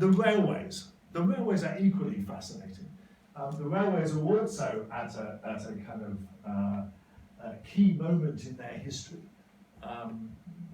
The railways. The railways are equally fascinating. The railways are also at a kind of key moment in their history,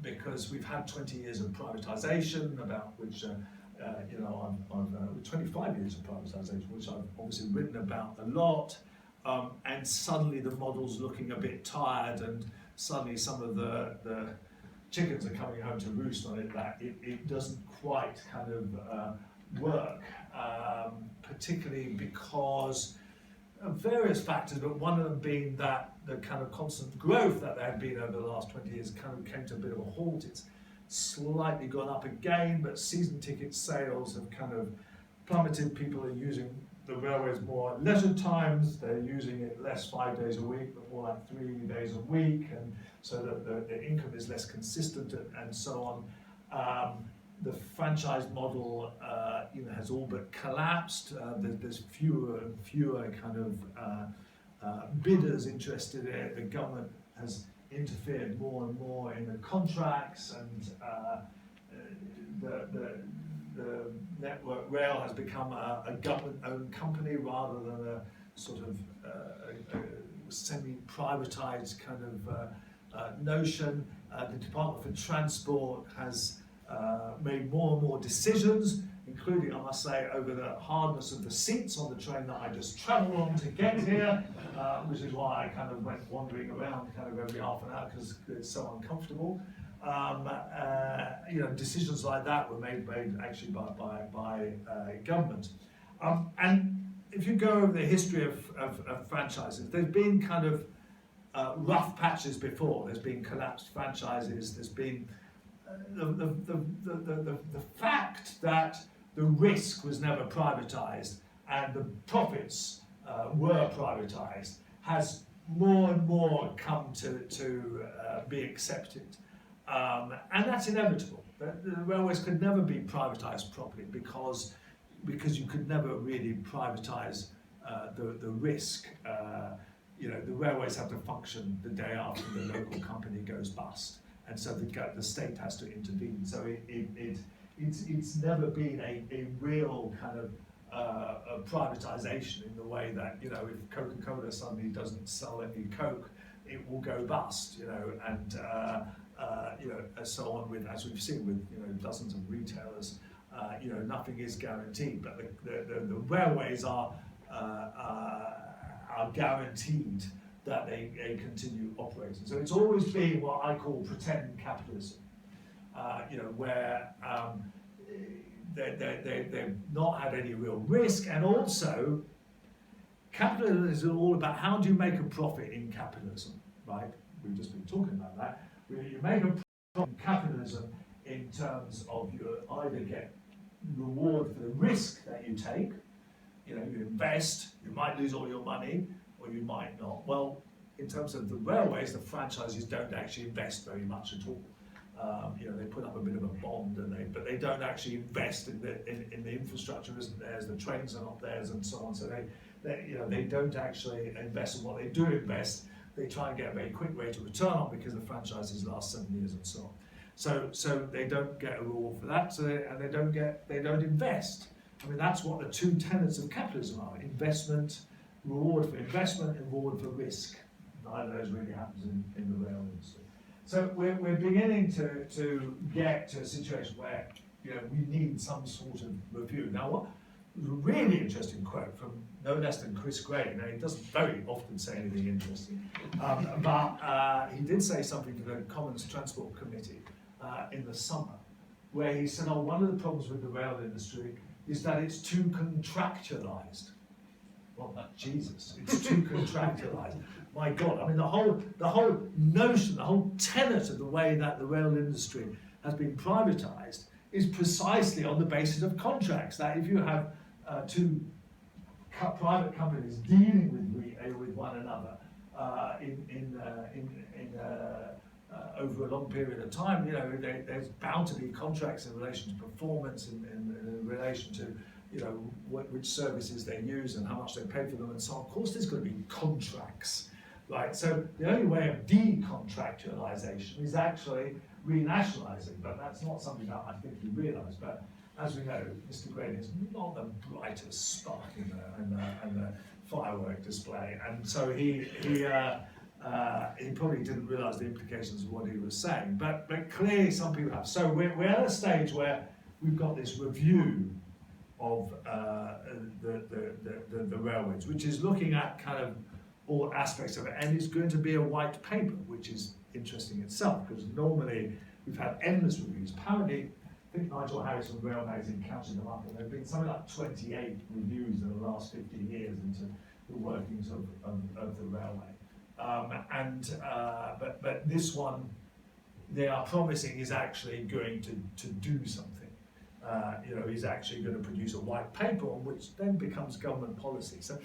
because we've had 20 years of privatisation, about which I've 25 years of privatisation, which I've obviously written about a lot, and suddenly the model's looking a bit tired, and suddenly some of the chickens are coming home to roost on it, that it doesn't quite kind of work, particularly because of various factors, but one of them being that the kind of constant growth that there had been over the last 20 years kind of came to a bit of a halt. It's slightly gone up again, but season ticket sales have kind of plummeted. People are using the railways more at leisure times. They're using it less 5 days a week, but more like 3 days a week, and so that the income is less consistent and so on. The franchise model has all but collapsed. There's fewer and fewer kind of bidders interested in it. The government has interfered more and more in the contracts, and the Network Rail has become a government-owned company rather than a sort of semi-privatized kind of notion. The Department for Transport has made more and more decisions, including, I must say, over the hardness of the seats on the train that I just travelled on to get here, which is why I kind of went wandering around kind of every half an hour, because it's so uncomfortable. Decisions like that were made actually by government. And if you go over the history of franchises, there's been kind of rough patches before. There's been collapsed franchises. There's been the fact that the risk was never privatized and the profits were privatized has more and more come to be accepted. And that's inevitable. The railways could never be privatized properly because you could never really privatize the risk. The railways have to function the day after the local company goes bust, and so the state has to intervene. So it's never been a real kind of privatization in the way that, if Coca-Cola suddenly doesn't sell any Coke, it will go bust, and so on, with, as we've seen with dozens of retailers, nothing is guaranteed, but the railways are guaranteed that they continue operating. So it's always been what I call pretend capitalism, where they've not had any real risk, and also capitalism is all about how do you make a profit in capitalism, right? We've just been talking about that. You make a profit in capitalism in terms of you either get reward for the risk that you take, you invest, you might lose all your money, or you might not. Well, in terms of the railways, the franchises don't actually invest very much at all. They put up a bit of a bond, but they don't actually invest in the infrastructure isn't theirs, the trains are not theirs, and so on. So they don't actually invest in what they do invest. They try and get a very quick rate of return on, because the franchises last 7 years and so on. So they don't get a reward for that. They don't invest. I mean, that's what the two tenets of capitalism are: investment, reward for investment, and reward for risk. Neither of those really happens in the rail industry. So we're beginning to get to a situation where we need some sort of review. Now, what was a really interesting quote from no less than Chris Gray. Now, he doesn't very often say anything interesting, but he did say something to the Commons Transport Committee in the summer, where he said, one of the problems with the rail industry is that it's too contractualized. Well, Jesus, it's too contractualized. My God, I mean, the whole notion, the whole tenet of the way that the rail industry has been privatized is precisely on the basis of contracts. That if you have two private companies dealing with one another over a long period of time, there's bound to be contracts in relation to performance, in relation to which services they use and how much they pay for them and so on. Of course, there's going to be contracts, right? So the only way of decontractualization is actually renationalizing, but that's not something that I think you realise. But as we know, Mr. Green is not the brightest spark in the firework display, and so he probably didn't realise the implications of what he was saying. But clearly, some people have. So we're at a stage where we've got this review of the railways, which is looking at kind of all aspects of it, and it's going to be a white paper, which is interesting itself, because normally we've had endless reviews. Apparently, I think Nigel Harris from Rail Magazine counted them up, and there have been something like 28 reviews in the last 50 years into the workings of the railway. But this one, they are promising, is actually going to do something. He's actually going to produce a white paper on which then becomes government policy. So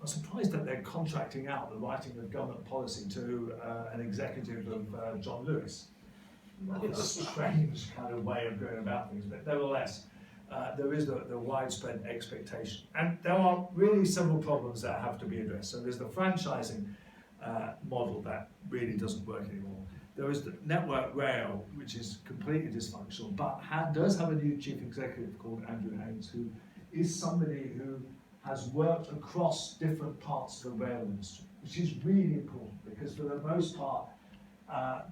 I'm surprised that they're contracting out the writing of government policy to an executive of John Lewis. A strange kind of way of going about things, but nevertheless, there is the widespread expectation. And there are really several problems that have to be addressed. So there's the franchising model that really doesn't work anymore. There is the Network Rail, which is completely dysfunctional, but does have a new chief executive called Andrew Haynes, who is somebody who has worked across different parts of the rail industry, which is really important, because for the most part,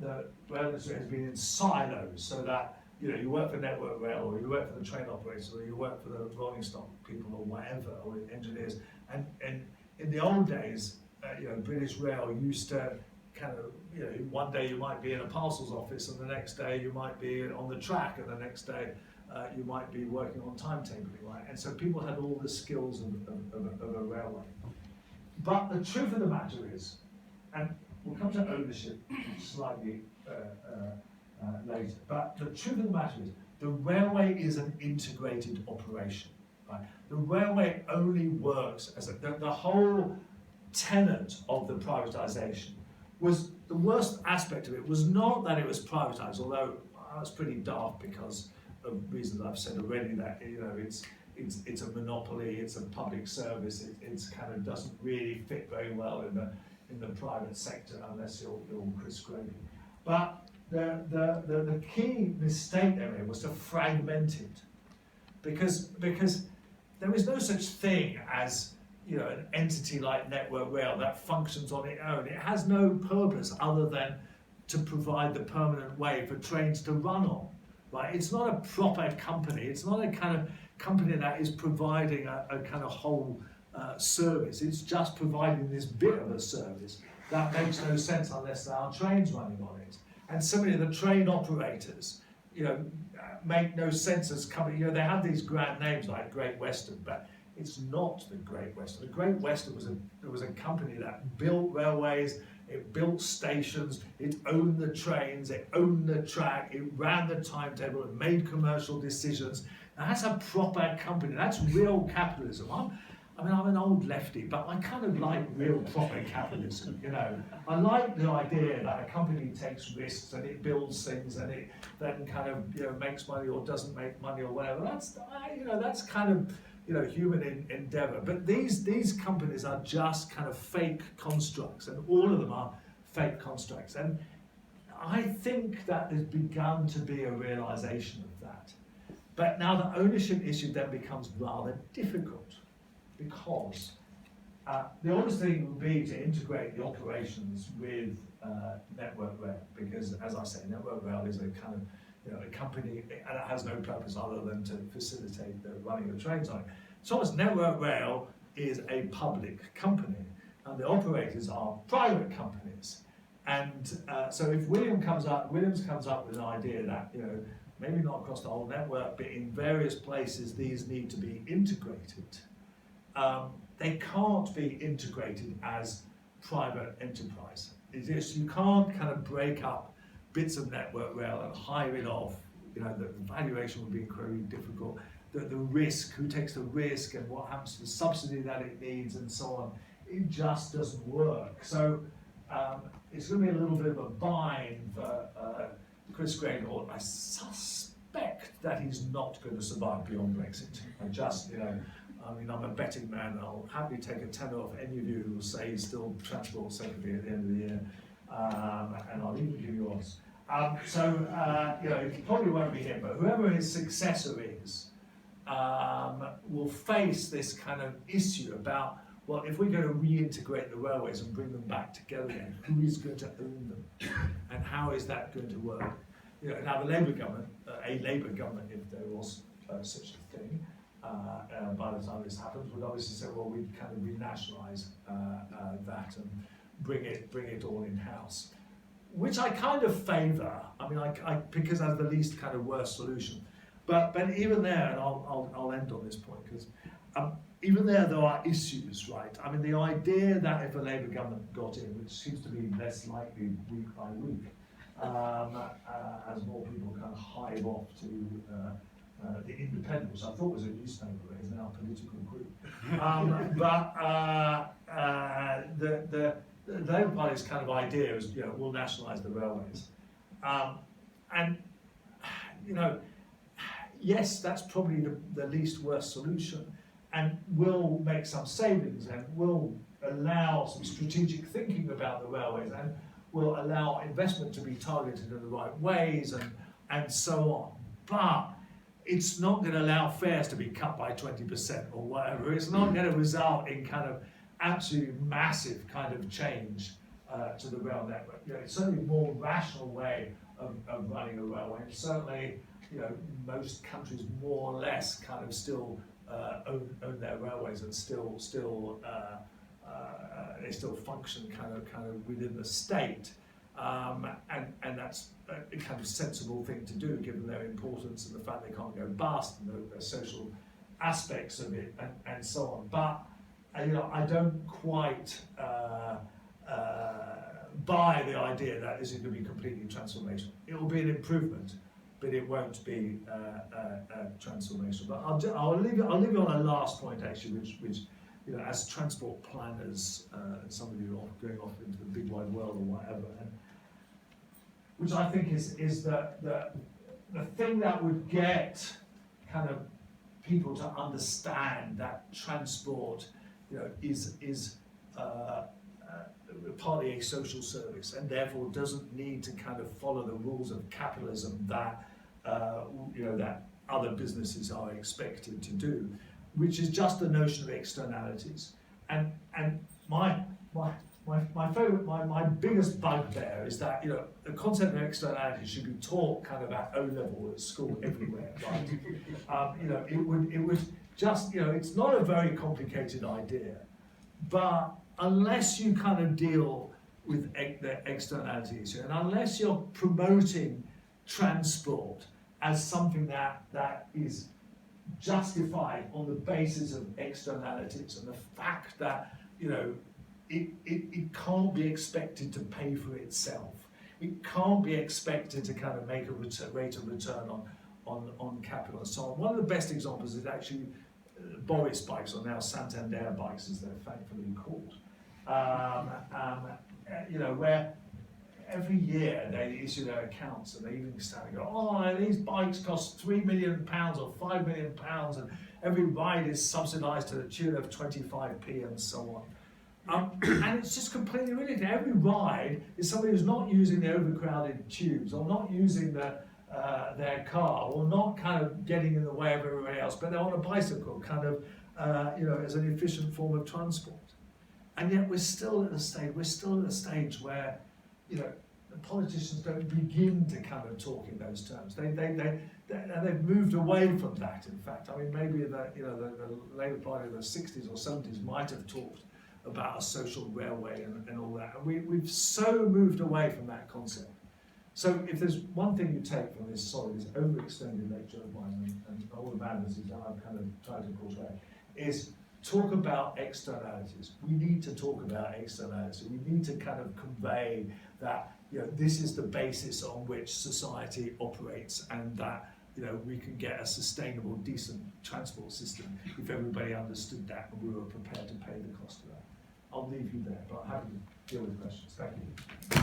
the rail industry has been in silos, so that you work for Network Rail, or you work for the train operators, or you work for the rolling stock people, or whatever, or engineers. And in the old days, British Rail used to kind of, one day you might be in a parcels office, and the next day you might be on the track, and the next day you might be working on timetabling, right? And so people had all the skills of a railway. But the truth of the matter is, and we'll come to ownership slightly later, but the truth of the matter is, the railway is an integrated operation, right? The railway only works as the whole tenet of the privatisation was, the worst aspect of it was not that it was privatised, although that's pretty daft because of reasons I've said already, that it's a monopoly, it's a public service, it's kind of doesn't really fit very well in the private sector unless you're Chris Grady. But the key mistake there was to fragment it, because there is no such thing as an entity like Network Rail that functions on its own. It has no purpose other than to provide the permanent way for trains to run on. Right? It's not a proper company. It's not a kind of company that is providing a kind of whole service. It's just providing this bit of a service that makes no sense unless there are trains running on it. And similarly, the train operators, make no sense as company. They have these grand names like Great Western, but it's not the Great Western. The Great Western was a company that built railways, it built stations, it owned the trains, it owned the track, it ran the timetable, it made commercial decisions. Now that's a proper company. That's real capitalism. I'm an old lefty, but I kind of like real proper capitalism. I like the idea that a company takes risks and it builds things and it then kind of makes money or doesn't make money or whatever. That's kind of human endeavor. But these companies are just kind of fake constructs, and all of them are fake constructs. And I think that there's begun to be a realization of that. But now the ownership issue then becomes rather difficult, because the honest thing would be to integrate the operations with Network Rail, because, as I say, Network Rail is a kind of a company, and it has no purpose other than to facilitate the running of the trains on it. So as Network Rail is a public company, and the operators are private companies. And so if Williams comes up with an idea that maybe not across the whole network, but in various places these need to be integrated. They can't be integrated as private enterprise. You can't kind of break up bits of Network Rail and hire it off. The valuation would be incredibly difficult. The risk, who takes the risk, and what happens to the subsidy that it needs, and so on. It just doesn't work. So it's going to be a little bit of a bind for Chris Grady. I suspect that he's not going to survive beyond Brexit. I'm a betting man, and I'll happily take a tenner off any of you who will say he's still Transport Secretary at the end of the year, and I'll even give you odds. It probably won't be him, but whoever his successor is, will face this kind of issue about, well, if we're going to reintegrate the railways and bring them back together again, who is going to own them, and how is that going to work? You know, now the Labour government, a Labour government, if there was such a thing, by the time this happens, would obviously say, well, we kind of renationalise that and bring it all in house, which I kind of favour. I mean, because that's the least kind of worst solution. But even there, and I'll end on this point, because even there are issues, right? I mean, the idea that if a Labour government got in, which seems to be less likely week by week, as more people kind of hive off to the Independent, which I thought was a newspaper, but is now a political group. The Labour Party's kind of idea is, you know, we'll nationalise the railways, and you know, yes, that's probably the least worst solution, and will make some savings, and will allow some strategic thinking about the railways, and will allow investment to be targeted in the right ways, and so on. But it's not going to allow fares to be cut by 20% or whatever. It's not going to result in kind of absolutely massive kind of change to the rail network. You know, it's certainly a more rational way of running a railway. And certainly, you know, most countries more or less kind of still own their railways and still they still function kind of within the state, and that's a kind of sensible thing to do given their importance and the fact they can't go bust and the social aspects of it and so on. But you know, I don't quite buy the idea that this is going to be completely transformational. It will be an improvement, but it won't be transformational. But I'll leave you on a last point actually, which you know, as transport planners, and some of you are going off into the big wide world or whatever, and which I think is the thing that would get kind of people to understand that transport, you know, is partly a social service, and therefore doesn't need to kind of follow the rules of capitalism that you know, that other businesses are expected to do, which is just the notion of externalities. And my favorite, my biggest bugbear is that, you know, the concept of externalities should be taught kind of at O level at school everywhere, right? You know, it would just, you know, it's not a very complicated idea, but unless you kind of deal with the externalities, and unless you're promoting transport as something that is justified on the basis of externalities and the fact that, you know, it can't be expected to pay for itself. It can't be expected to kind of make a rate of return on capital and so on. One of the best examples is actually Boris bikes, or now Santander bikes as they're thankfully called. You know, where every year they issue their accounts and they even stand and go, oh, these bikes cost £3 million or £5 million, and every ride is subsidised to the tune of 25p and so on. And it's just completely ridiculous. Every ride is somebody who's not using the overcrowded tubes, or not using their car, or not kind of getting in the way of everybody else, but they're on a bicycle, kind of, you know, as an efficient form of transport. And yet we're still at the stage where, you know, the politicians don't begin to kind of talk in those terms. They've moved away from that. In fact, I mean, maybe the Labour Party of the 60s or 70s might have talked about a social railway and all that. And we've so moved away from that concept. So if there's one thing you take from this overextended lecture of mine and all the madnesses that I've kind of tried to portray, is talk about externalities. We need to talk about externalities. We need to kind of convey that, you know, this is the basis on which society operates, and that, you know, we can get a sustainable, decent transport system if everybody understood that and we were prepared to pay the cost of that. I'll leave you there, but I'm happy to deal with questions. Thank you.